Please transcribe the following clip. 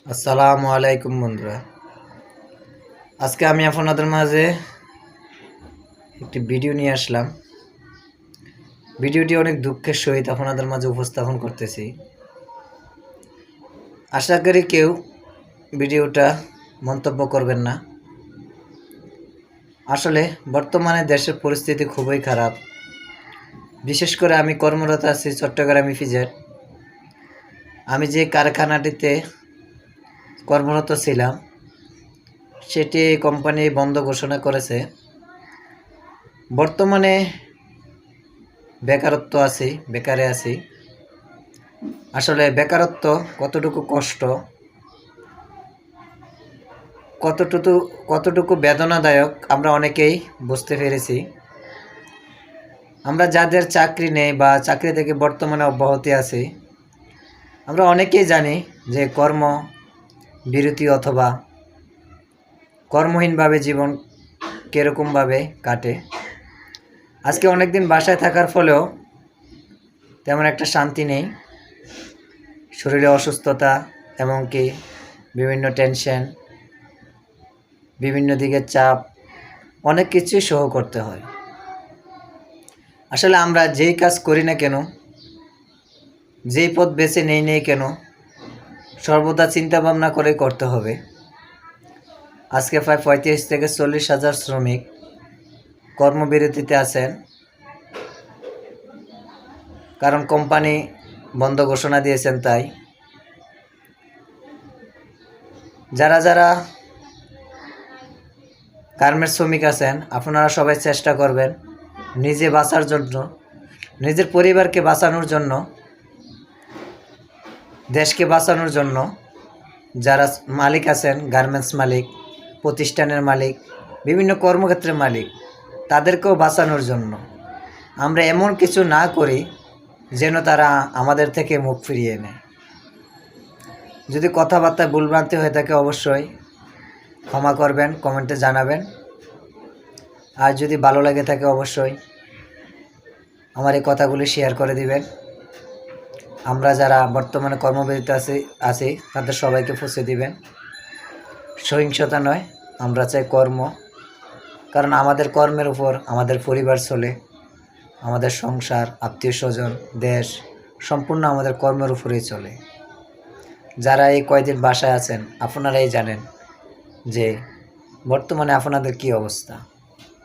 আসসালামু আলাইকুম বন্ধুরা। আজকে আমি আপনাদের মাঝে একটি ভিডিও নিয়ে আসলাম। ভিডিওটি অনেক দুঃখের সহিত আপনাদের মাঝে উপস্থাপন করতেছি। আশা করি কেউ ভিডিওটা মন্তব্য করবেন না। আসলে বর্তমানে দেশের পরিস্থিতি খুবই খারাপ। বিশেষ করে আমি কর্মরত আছি চট্টগ্রাম ইপিজেড। আমি যে কারখানাটিতে কর্মরত ছিলাম সেটি কোম্পানি বন্ধ ঘোষণা করেছে। বর্তমানে বেকারে আছি। আসলে বেকারত্ব কতটুকু কষ্ট, কতটুকু বেদনাদায়ক আমরা অনেকেই বুঝতে পেরেছি। আমরা যাদের চাকরি নেই বা চাকরি থেকে বর্তমানে অব্যাহতি আছি, আমরা অনেকেই জানি যে কর্ম বিরতি অথবা কর্মহীনভাবে জীবন কীরকমভাবে কাটে। আজকে অনেকদিন বাসায় থাকার ফলেও তেমন একটা শান্তি নেই। শরীরে অসুস্থতা, এমনকি বিভিন্ন টেনশন, বিভিন্ন দিকের চাপ, অনেক কিছুই সহ করতে হয়। আসলে আমরা যেই কাজ করি না কেন, যেই পথ বেছে নেই কেন, সর্বদা চিন্তা ভাবনা করে করতে হবে। আজকে প্রায় 35 থেকে 40 হাজার শ্রমিক কর্মবিরতিতে আছেন, কারণ কোম্পানি বন্ধ ঘোষণা দিয়েছেন। তাই যারা গার্মেন্টস শ্রমিক আছেন, আপনারা সবাই চেষ্টা করবেন নিজে বাঁচার জন্য, নিজের পরিবারকে বাঁচানোর জন্য, দেশকে বাঁচানোর জন্য। যারা মালিক আছেন, গার্মেন্টস মালিক, প্রতিষ্ঠানের মালিক, বিভিন্ন কর্মক্ষেত্রের মালিক, তাদেরকেও বাঁচানোর জন্য আমরা এমন কিছু না করি যেন তারা আমাদের থেকে মুখ ফিরিয়ে নেয়। যদি কথাবার্তায় ভুলভ্রান্তি হয়ে থাকে অবশ্যই ক্ষমা করবেন, কমেন্টে জানাবেন। আর যদি ভালো লাগে থাকে অবশ্যই আমার এই কথাগুলি শেয়ার করে দিবেন। আমরা যারা বর্তমানে কর্মবিরতিতে আছি তাদের সবাইকে পৌঁছে দিবেন। সহিংসতা নয়, আমরা চাই কর্ম, কারণ আমাদের কর্মের উপর আমাদের পরিবার চলে, আমাদের সংসার, আত্মীয় স্বজন, দেশ সম্পূর্ণ আমাদের কর্মের উপরেই চলে। যারা এই কয়দিন বাসায় আছেন আপনারাই জানেন যে বর্তমানে আপনাদের কী অবস্থা।